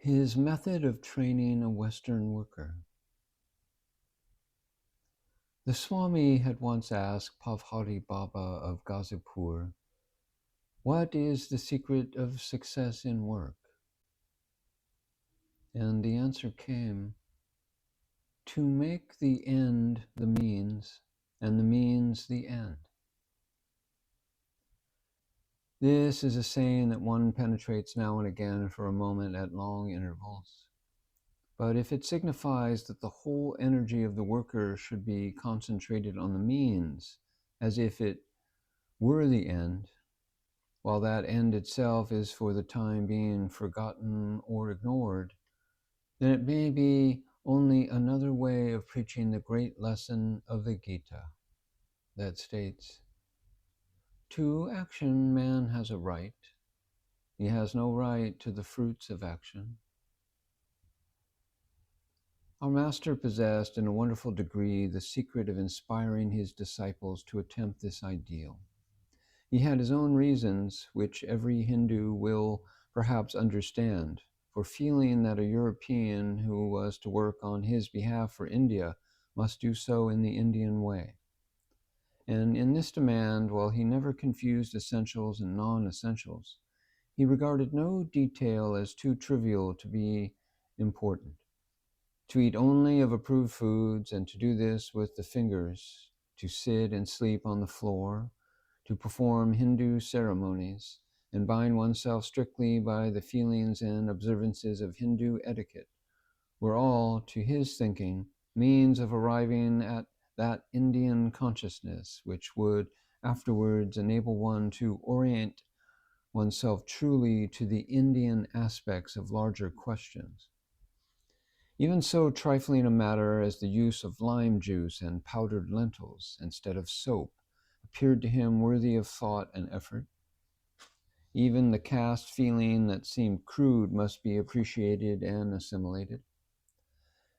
His method of training a Western worker. The Swami had once asked Pavhari Baba of Ghazipur, "What is the secret of success in work?" And the answer came, "To make the end the means, and the means the end." This is a saying that one penetrates now and again for a moment at long intervals. But if it signifies that the whole energy of the worker should be concentrated on the means, as if it were the end, while that end itself is for the time being forgotten or ignored, then it may be only another way of preaching the great lesson of the Gita that states, "To action man has a right. He has no right to the fruits of action." Our master possessed in a wonderful degree the secret of inspiring his disciples to attempt this ideal. He had his own reasons, which every Hindu will perhaps understand, for feeling that a European who was to work on his behalf for India must do so in the Indian way. And in this demand, while he never confused essentials and non-essentials, he regarded no detail as too trivial to be important. To eat only of approved foods, and to do this with the fingers, to sit and sleep on the floor, to perform Hindu ceremonies, and bind oneself strictly by the feelings and observances of Hindu etiquette, were all, to his thinking, means of arriving at that Indian consciousness which would afterwards enable one to orient oneself truly to the Indian aspects of larger questions. Even so trifling a matter as the use of lime juice and powdered lentils instead of soap appeared to him worthy of thought and effort. Even the caste feeling that seemed crude must be appreciated and assimilated.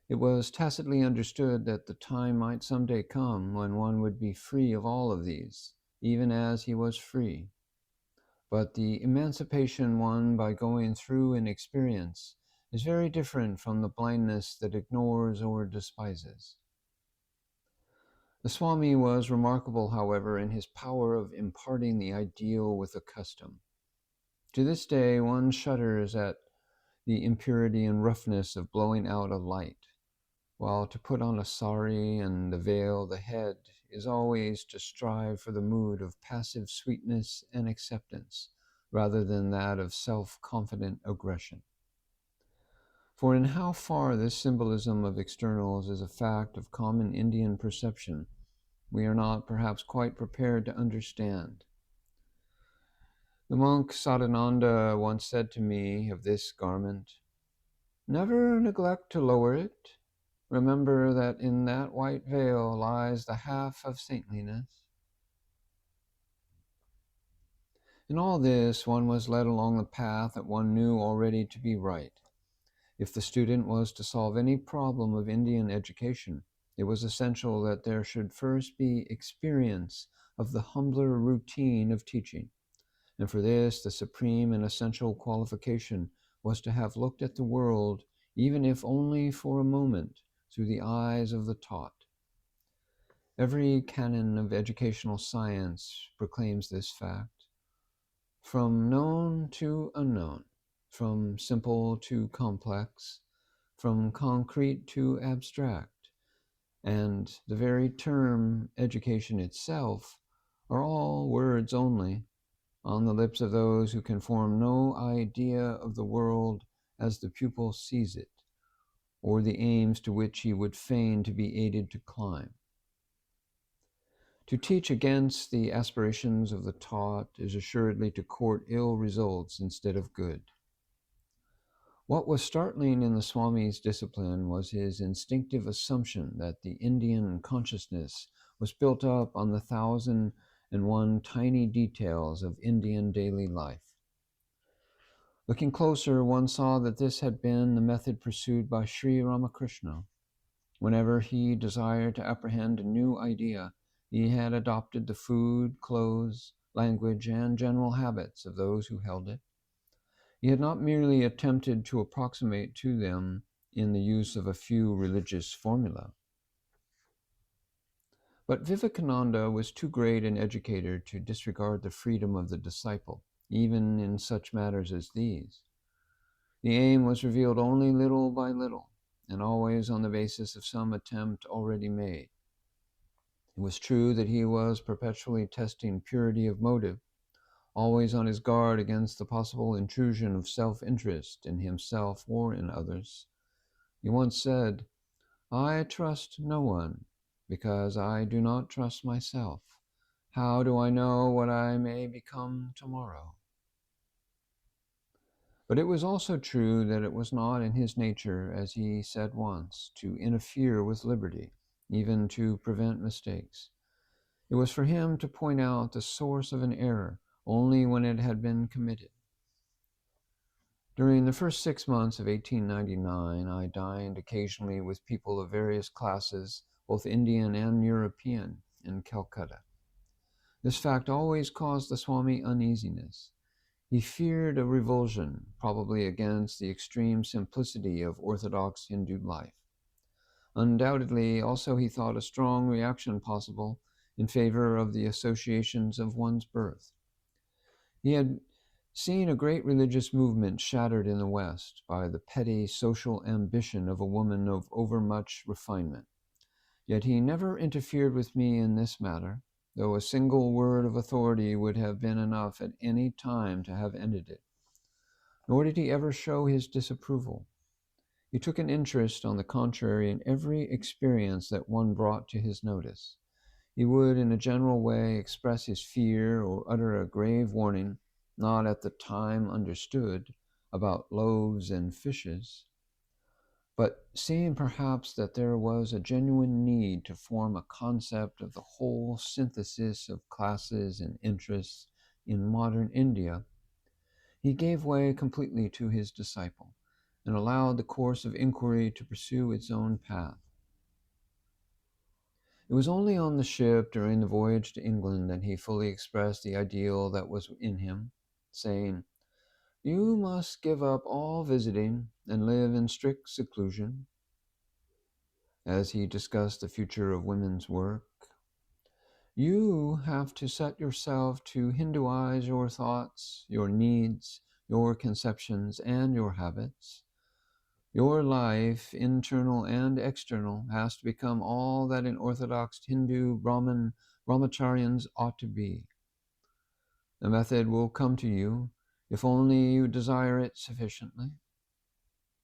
It was tacitly understood that the time might someday come when one would be free of all of these, even as he was free. But the emancipation won by going through an experience is very different from the blindness that ignores or despises. The Swami was remarkable, however, in his power of imparting the ideal with a custom. To this day, one shudders at the impurity and roughness of blowing out a light, while to put on a sari and the veil the head is always to strive for the mood of passive sweetness and acceptance, rather than that of self-confident aggression. For in how far this symbolism of externals is a fact of common Indian perception, we are not perhaps quite prepared to understand. The monk Sadananda once said to me of this garment, "Never neglect to lower it. Remember that in that white veil lies the half of saintliness." In all this, one was led along the path that one knew already to be right. If the student was to solve any problem of Indian education, it was essential that there should first be experience of the humbler routine of teaching. And for this, the supreme and essential qualification was to have looked at the world, even if only for a moment, through the eyes of the taught. Every canon of educational science proclaims this fact. From known to unknown, from simple to complex, from concrete to abstract, and the very term education itself are all words only, on the lips of those who can form no idea of the world as the pupil sees it, or the aims to which he would fain to be aided to climb. To teach against the aspirations of the taught is assuredly to court ill results instead of good. What was startling in the Swami's discipline was his instinctive assumption that the Indian consciousness was built up on the 1,001 tiny details of Indian daily life. Looking closer, one saw that this had been the method pursued by Sri Ramakrishna. Whenever he desired to apprehend a new idea, he had adopted the food, clothes, language, and general habits of those who held it. He had not merely attempted to approximate to them in the use of a few religious formulae. But Vivekananda was too great an educator to disregard the freedom of the disciple, even in such matters as these. The aim was revealed only little by little, and always on the basis of some attempt already made. It was true that he was perpetually testing purity of motive, always on his guard against the possible intrusion of self-interest in himself or in others. He once said, "I trust no one, because I do not trust myself. How do I know what I may become tomorrow?" But it was also true that it was not in his nature, as he said once, to interfere with liberty, even to prevent mistakes. It was for him to point out the source of an error only when it had been committed. During the first 6 months of 1899, I dined occasionally with people of various classes, both Indian and European, in Calcutta. This fact always caused the Swami uneasiness. He feared a revulsion, probably against the extreme simplicity of orthodox Hindu life. Undoubtedly, also he thought a strong reaction possible in favor of the associations of one's birth. He had seen a great religious movement shattered in the West by the petty social ambition of a woman of overmuch refinement. Yet he never interfered with me in this matter, though a single word of authority would have been enough at any time to have ended it. Nor did he ever show his disapproval. He took an interest, on the contrary, in every experience that one brought to his notice. He would, in a general way, express his fear or utter a grave warning, not at the time understood, about loaves and fishes, but seeing perhaps that there was a genuine need to form a concept of the whole synthesis of classes and interests in modern India, he gave way completely to his disciple and allowed the course of inquiry to pursue its own path. It was only on the ship during the voyage to England that he fully expressed the ideal that was in him, saying, "You must give up all visiting and live in strict seclusion," as he discussed the future of women's work. "You have to set yourself to Hinduize your thoughts, your needs, your conceptions, and your habits. Your life, internal and external, has to become all that an orthodox Hindu brahmacharyans ought to be. The method will come to you, if only you desire it sufficiently.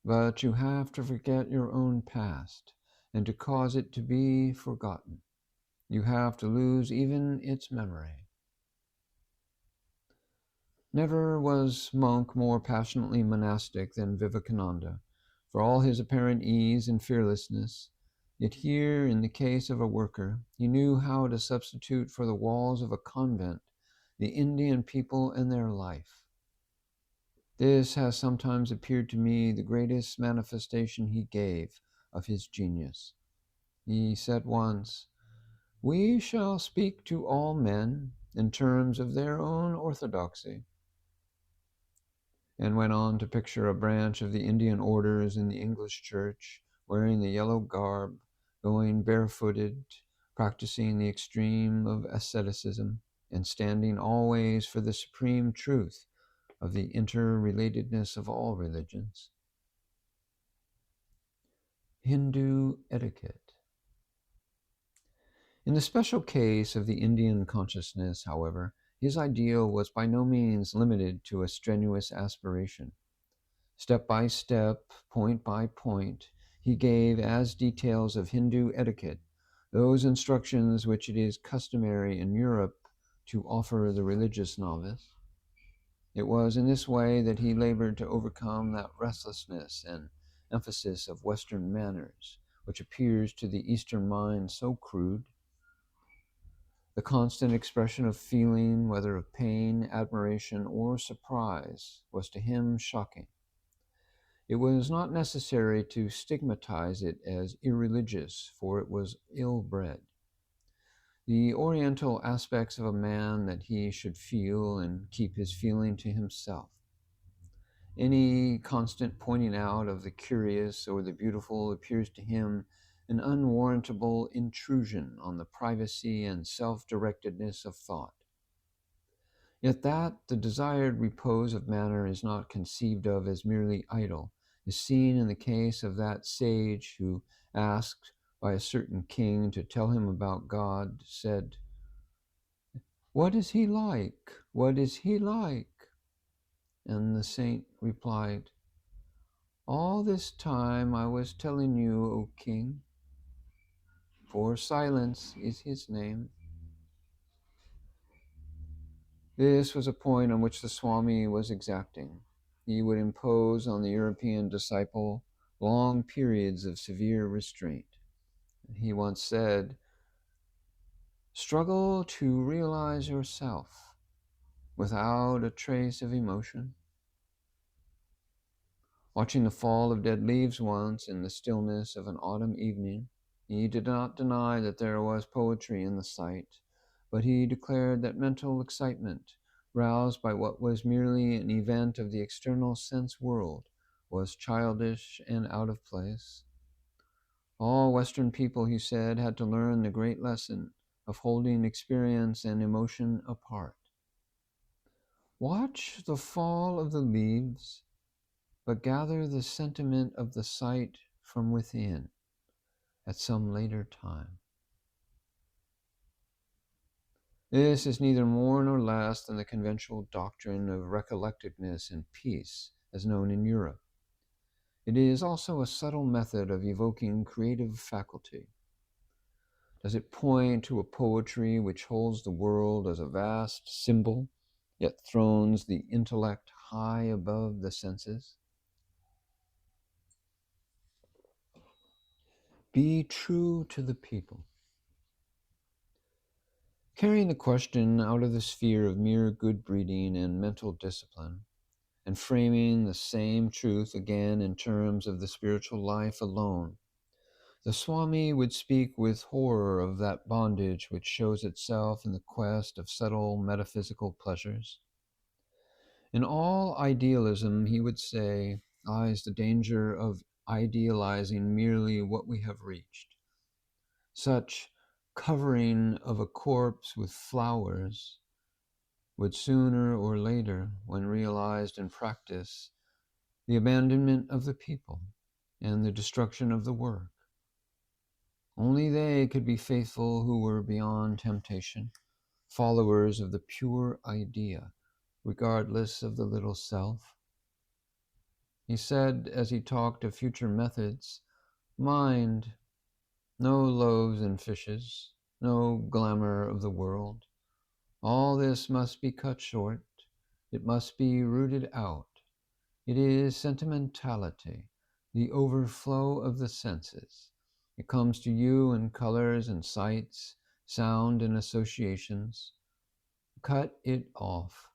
But you have to forget your own past, and to cause it to be forgotten. You have to lose even its memory." Never was monk more passionately monastic than Vivekananda, for all his apparent ease and fearlessness. Yet here, in the case of a worker, he knew how to substitute for the walls of a convent the Indian people and their life. This has sometimes appeared to me the greatest manifestation he gave of his genius. He said once, "We shall speak to all men in terms of their own orthodoxy," and went on to picture a branch of the Indian orders in the English church, wearing the yellow garb, going barefooted, practicing the extreme of asceticism, and standing always for the supreme truth of the interrelatedness of all religions. Hindu etiquette. In the special case of the Indian consciousness, however, his ideal was by no means limited to a strenuous aspiration. Step by step, point by point, he gave as details of Hindu etiquette those instructions which it is customary in Europe to offer the religious novice. It was in this way that he labored to overcome that restlessness and emphasis of Western manners, which appears to the Eastern mind so crude. The constant expression of feeling, whether of pain, admiration, or surprise, was to him shocking. It was not necessary to stigmatize it as irreligious, for it was ill-bred. The Oriental aspects of a man that he should feel and keep his feeling to himself. Any constant pointing out of the curious or the beautiful appears to him an unwarrantable intrusion on the privacy and self-directedness of thought. Yet that the desired repose of manner is not conceived of as merely idle is seen in the case of that sage who, asked by a certain king to tell him about God, said, "What is he like? What is he like?" And the saint replied, "All this time I was telling you, O king, for silence is his name." This was a point on which the Swami was exacting. He would impose on the European disciple long periods of severe restraint. He once said, "Struggle to realize yourself without a trace of emotion." Watching the fall of dead leaves once in the stillness of an autumn evening, he did not deny that there was poetry in the sight, but he declared that mental excitement, roused by what was merely an event of the external sense world, was childish and out of place. All Western people, he said, had to learn the great lesson of holding experience and emotion apart. Watch the fall of the leaves, but gather the sentiment of the sight from within at some later time. This is neither more nor less than the conventional doctrine of recollectedness and peace as known in Europe. It is also a subtle method of evoking creative faculty. Does it point to a poetry which holds the world as a vast symbol, yet thrones the intellect high above the senses? Be true to the people. Carrying the question out of the sphere of mere good breeding and mental discipline, and framing the same truth again in terms of the spiritual life alone, the Swami would speak with horror of that bondage which shows itself in the quest of subtle metaphysical pleasures. In all idealism, he would say, lies the danger of idealizing merely what we have reached. Such covering of a corpse with flowers would sooner or later, when realized in practice, the abandonment of the people and the destruction of the work. Only they could be faithful who were beyond temptation, followers of the pure idea, regardless of the little self. He said, as he talked of future methods, "Mind, no loaves and fishes, no glamour of the world. All this must be cut short. It must be rooted out. It is sentimentality, the overflow of the senses. It comes to you in colors and sights, sound and associations. Cut it off.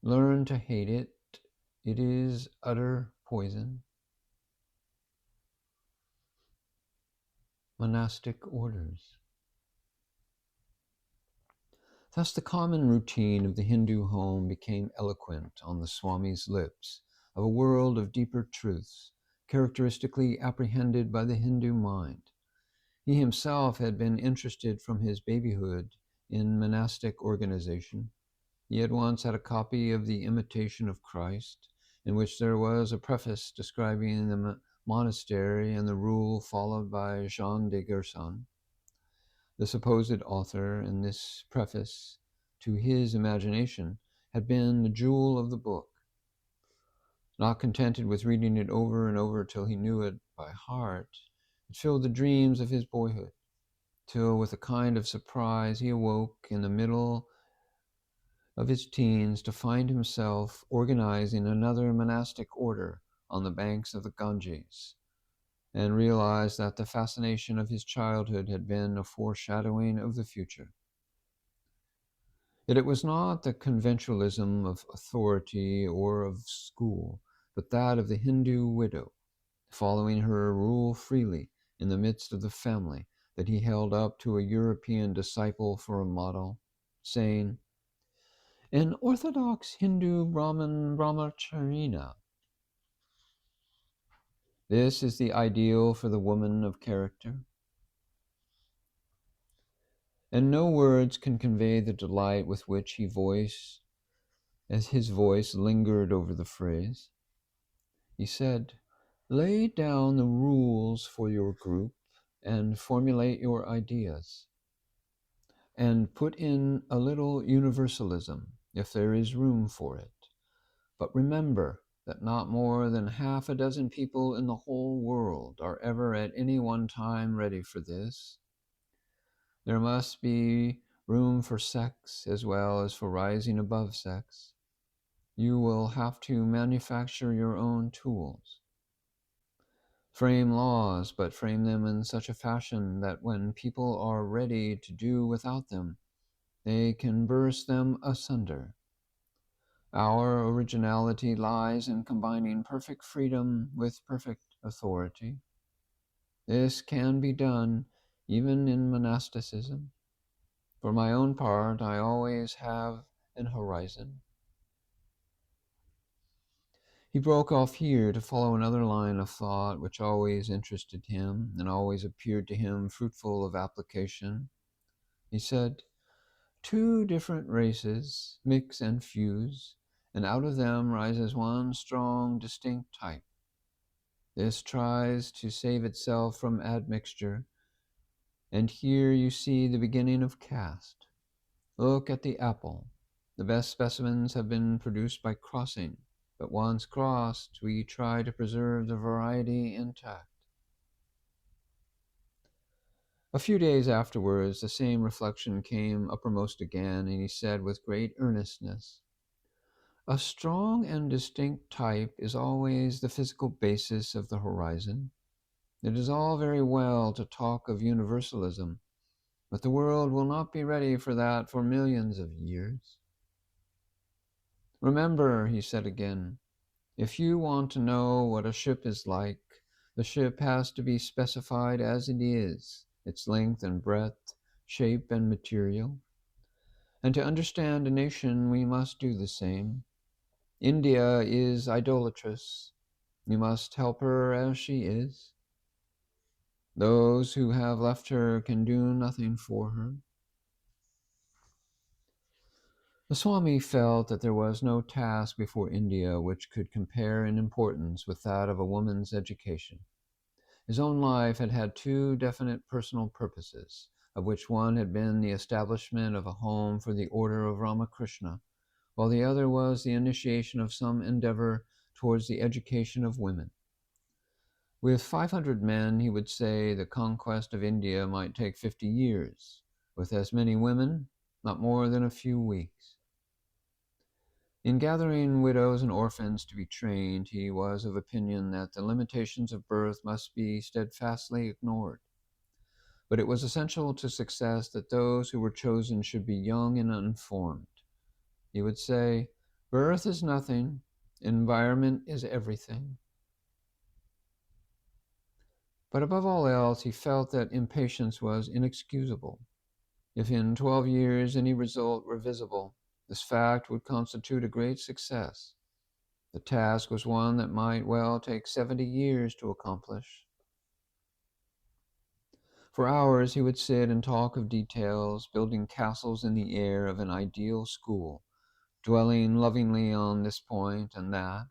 Learn to hate it. It is utter poison." Monastic orders. Thus the common routine of the Hindu home became eloquent on the Swami's lips of a world of deeper truths, characteristically apprehended by the Hindu mind. He himself had been interested from his babyhood in monastic organization. He had once had a copy of the Imitation of Christ, in which there was a preface describing the monastery and the rule followed by Jean de Gerson, the supposed author, and this preface, to his imagination, had been the jewel of the book. Not contented with reading it over and over till he knew it by heart, it filled the dreams of his boyhood, till with a kind of surprise he awoke in the middle of his teens to find himself organizing another monastic order on the banks of the Ganges, and realized that the fascination of his childhood had been a foreshadowing of the future. Yet it was not the conventionalism of authority or of school, but that of the Hindu widow, following her rule freely in the midst of the family, that he held up to a European disciple for a model, saying, "An orthodox Hindu Brahmin brahmacharina This is the ideal for the woman of character. And no words can convey the delight with which his voice lingered over the phrase. He said, "Lay down the rules for your group and formulate your ideas. And put in a little universalism, if there is room for it. But remember that not more than half a dozen people in the whole world are ever at any one time ready for this. There must be room for sex as well as for rising above sex. You will have to manufacture your own tools. Frame laws, but frame them in such a fashion that when people are ready to do without them, they can burst them asunder. Our originality lies in combining perfect freedom with perfect authority. This can be done even in monasticism. For my own part, I always have an horizon." He broke off here to follow another line of thought which always interested him and always appeared to him fruitful of application. He said, "Two different races mix and fuse, and out of them rises one strong, distinct type. This tries to save itself from admixture, and here you see the beginning of caste. Look at the apple. The best specimens have been produced by crossing, but once crossed, we try to preserve the variety intact." A few days afterwards, the same reflection came uppermost again, and he said with great earnestness, "A strong and distinct type is always the physical basis of the horizon. It is all very well to talk of universalism, but the world will not be ready for that for millions of years. Remember," he said again, "if you want to know what a ship is like, the ship has to be specified as it is, its length and breadth, shape and material. And to understand a nation, we must do the same. India is idolatrous. You must help her as she is. Those who have left her can do nothing for her." The Swami felt that there was no task before India which could compare in importance with that of a woman's education. His own life had had two definite personal purposes, of which one had been the establishment of a home for the order of Ramakrishna, while the other was the initiation of some endeavor towards the education of women. With 500 men, he would say, the conquest of India might take 50 years. With as many women, not more than a few weeks. In gathering widows and orphans to be trained, he was of opinion that the limitations of birth must be steadfastly ignored. But it was essential to success that those who were chosen should be young and uninformed. He would say, "Birth is nothing, environment is everything." But above all else, he felt that impatience was inexcusable. If in 12 years any result were visible, this fact would constitute a great success. The task was one that might well take 70 years to accomplish. For hours he would sit and talk of details, building castles in the air of an ideal school, dwelling lovingly on this point and that.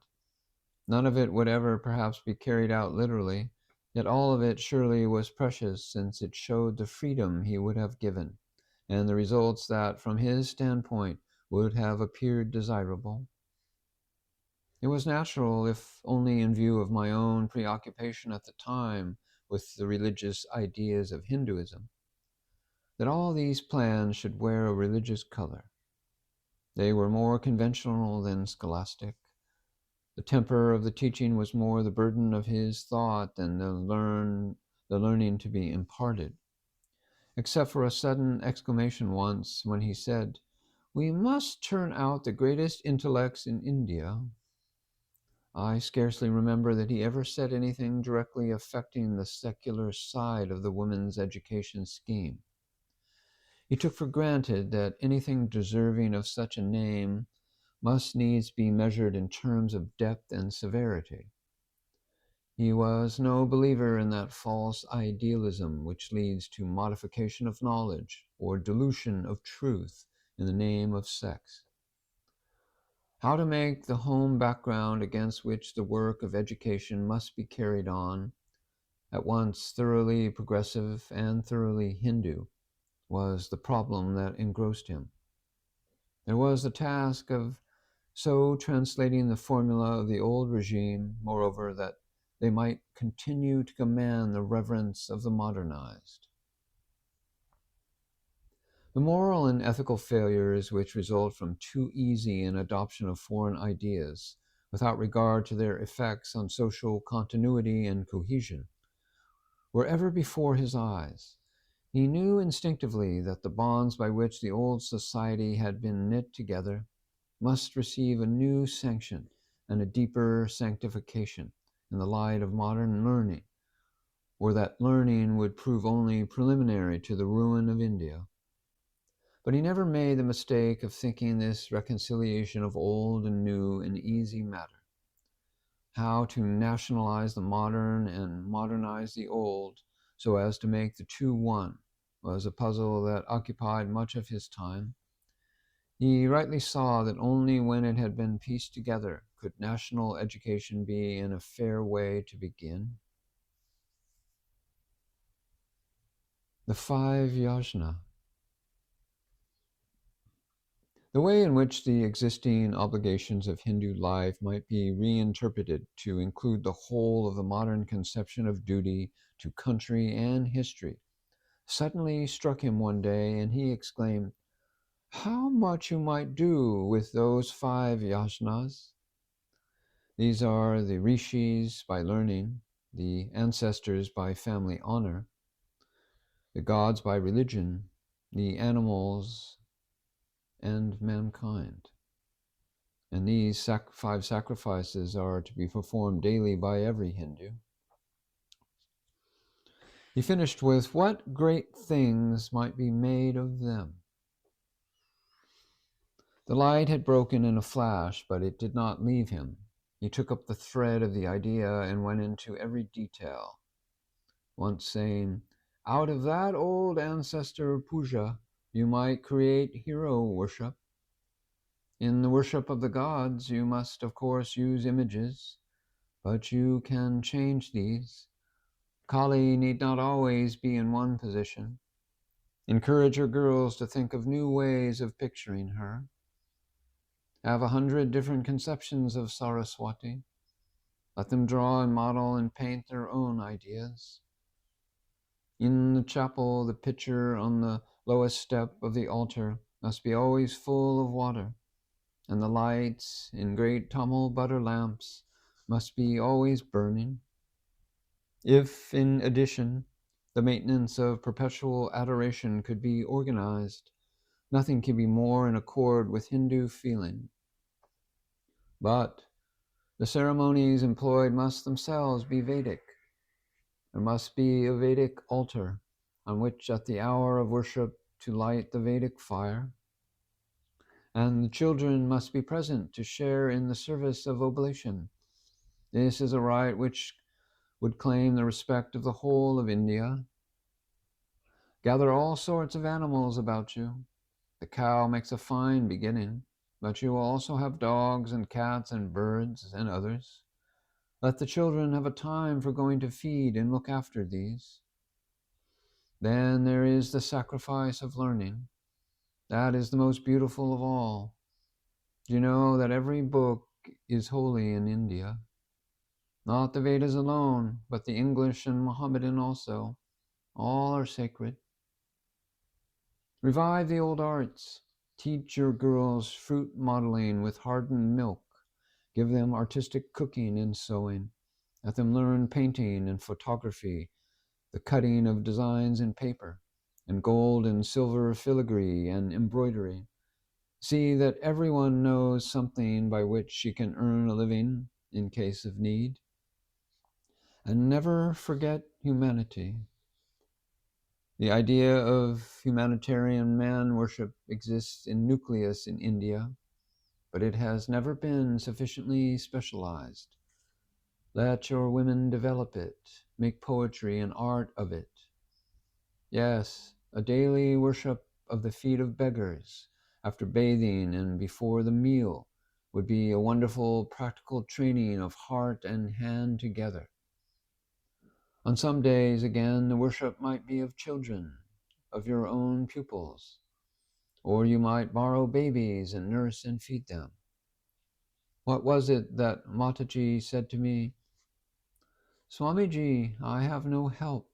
None of it would ever perhaps be carried out literally, yet all of it surely was precious, since it showed the freedom he would have given, and the results that, from his standpoint, would have appeared desirable. It was natural, if only in view of my own preoccupation at the time with the religious ideas of Hinduism, that all these plans should wear a religious color. They were more conventional than scholastic. The temper of the teaching was more the burden of his thought than the learning to be imparted. Except for a sudden exclamation once when he said, "We must turn out the greatest intellects in India," I scarcely remember that he ever said anything directly affecting the secular side of the women's education scheme. He took for granted that anything deserving of such a name must needs be measured in terms of depth and severity. He was no believer in that false idealism which leads to modification of knowledge or dilution of truth in the name of sex. How to make the home background against which the work of education must be carried on, at once thoroughly progressive and thoroughly Hindu, was the problem that engrossed him. There was the task of so translating the formula of the old regime, moreover, that they might continue to command the reverence of the modernized. The moral and ethical failures which result from too easy an adoption of foreign ideas without regard to their effects on social continuity and cohesion were ever before his eyes. He knew instinctively that the bonds by which the old society had been knit together must receive a new sanction and a deeper sanctification in the light of modern learning, or that learning would prove only preliminary to the ruin of India. But he never made the mistake of thinking this reconciliation of old and new an easy matter. How to nationalize the modern and modernize the old so as to make the two one was a puzzle that occupied much of his time. He rightly saw that only when it had been pieced together could national education be in a fair way to begin. The 5 yajna. The way in which the existing obligations of Hindu life might be reinterpreted to include the whole of the modern conception of duty to country and history suddenly struck him one day, and he exclaimed, "How much you might do with those 5 yajnas! These are the rishis by learning, the ancestors by family honor, the gods by religion, the animals, and mankind. And these 5 sacrifices are to be performed daily by every Hindu." He finished with, "What great things might be made of them!" The light had broken in a flash, but it did not leave him. He took up the thread of the idea and went into every detail, once saying, "Out of that old ancestor puja, you might create hero worship. In the worship of the gods, you must, of course, use images, but you can change these. Kali need not always be in one position. Encourage your girls to think of new ways of picturing her. Have 100 different conceptions of Saraswati. Let them draw and model and paint their own ideas. In the chapel, the pitcher on the lowest step of the altar must be always full of water, and the lights in great Tamil butter lamps must be always burning. If, in addition, the maintenance of perpetual adoration could be organized, nothing can be more in accord with Hindu feeling. But the ceremonies employed must themselves be Vedic. There must be a Vedic altar on which at the hour of worship to light the Vedic fire, and the children must be present to share in the service of oblation. This is a rite which would claim the respect of the whole of India. Gather all sorts of animals about you. The cow makes a fine beginning, but you will also have dogs and cats and birds and others. Let the children have a time for going to feed and look after these. Then there is the sacrifice of learning. That is the most beautiful of all. Do you know that every book is holy in India? Not the Vedas alone, but the English and Mohammedan also. All are sacred. Revive the old arts. Teach your girls fruit modeling with hardened milk. Give them artistic cooking and sewing. Let them learn painting and photography, the cutting of designs in paper, and gold and silver filigree and embroidery. See that everyone knows something by which she can earn a living in case of need. And never forget humanity. The idea of humanitarian man worship exists in nucleus in India, but it has never been sufficiently specialized. Let your women develop it, make poetry and art of it. Yes, a daily worship of the feet of beggars after bathing and before the meal would be a wonderful practical training of heart and hand together. On some days, again, the worship might be of children, of your own pupils, or you might borrow babies and nurse and feed them. What was it that Mataji said to me? Swamiji, I have no help,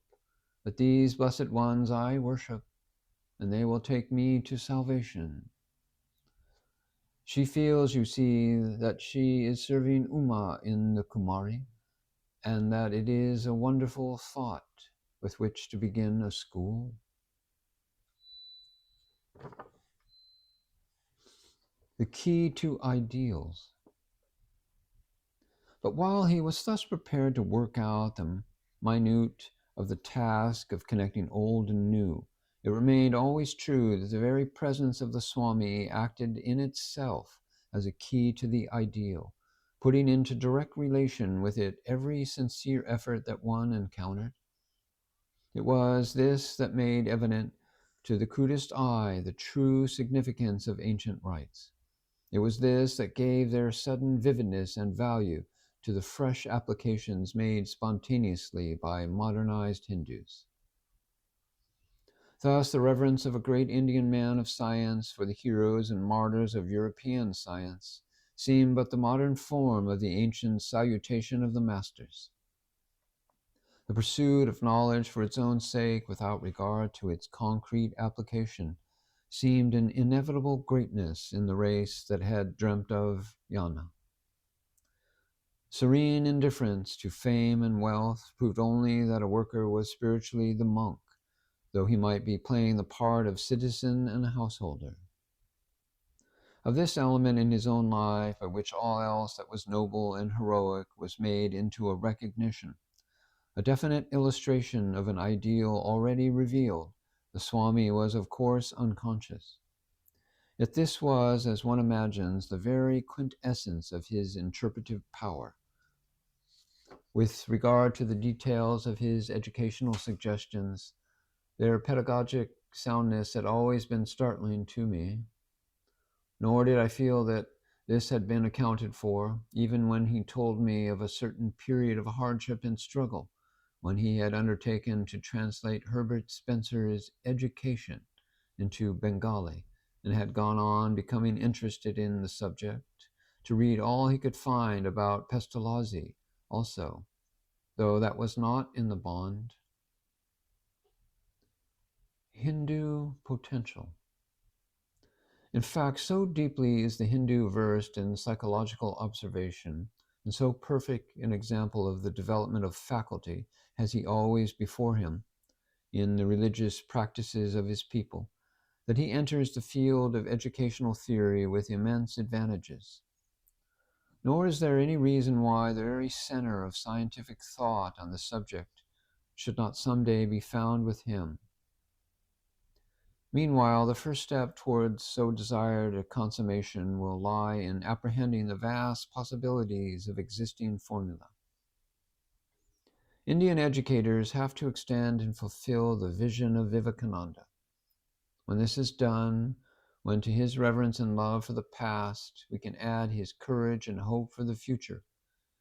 but these blessed ones I worship, and they will take me to salvation. She feels, you see, that she is serving Uma in the Kumari, and that it is a wonderful thought with which to begin a school. The key to ideals. But while he was thus prepared to work out the minute of the task of connecting old and new, it remained always true that the very presence of the Swami acted in itself as a key to the ideal, putting into direct relation with it every sincere effort that one encountered. It was this that made evident to the crudest eye the true significance of ancient rites. It was this that gave their sudden vividness and value to the fresh applications made spontaneously by modernized Hindus. Thus, the reverence of a great Indian man of science for the heroes and martyrs of European science seemed but the modern form of the ancient salutation of the masters. The pursuit of knowledge for its own sake, without regard to its concrete application, seemed an inevitable greatness in the race that had dreamt of jnana. Serene indifference to fame and wealth proved only that a worker was spiritually the monk, though he might be playing the part of citizen and householder. Of this element in his own life, by which all else that was noble and heroic was made into a recognition, a definite illustration of an ideal already revealed, the Swami was of course unconscious. Yet this was, as one imagines, the very quintessence of his interpretive power. With regard to the details of his educational suggestions, their pedagogic soundness had always been startling to me. Nor did I feel that this had been accounted for, even when he told me of a certain period of hardship and struggle, when he had undertaken to translate Herbert Spencer's Education into Bengali, and had gone on, becoming interested in the subject, to read all he could find about Pestalozzi also, though that was not in the bond. Hindu potential. In fact, so deeply is the Hindu versed in psychological observation, and so perfect an example of the development of faculty has he always before him in the religious practices of his people, that he enters the field of educational theory with immense advantages. Nor is there any reason why the very center of scientific thought on the subject should not someday be found with him. Meanwhile, the first step towards so desired a consummation will lie in apprehending the vast possibilities of existing formula. Indian educators have to extend and fulfill the vision of Vivekananda. When this is done, when to his reverence and love for the past we can add his courage and hope for the future,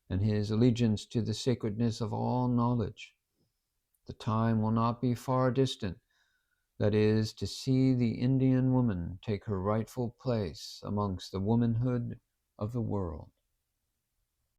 and his allegiance to the sacredness of all knowledge, the time will not be far distant, that is, to see the Indian woman take her rightful place amongst the womanhood of the world.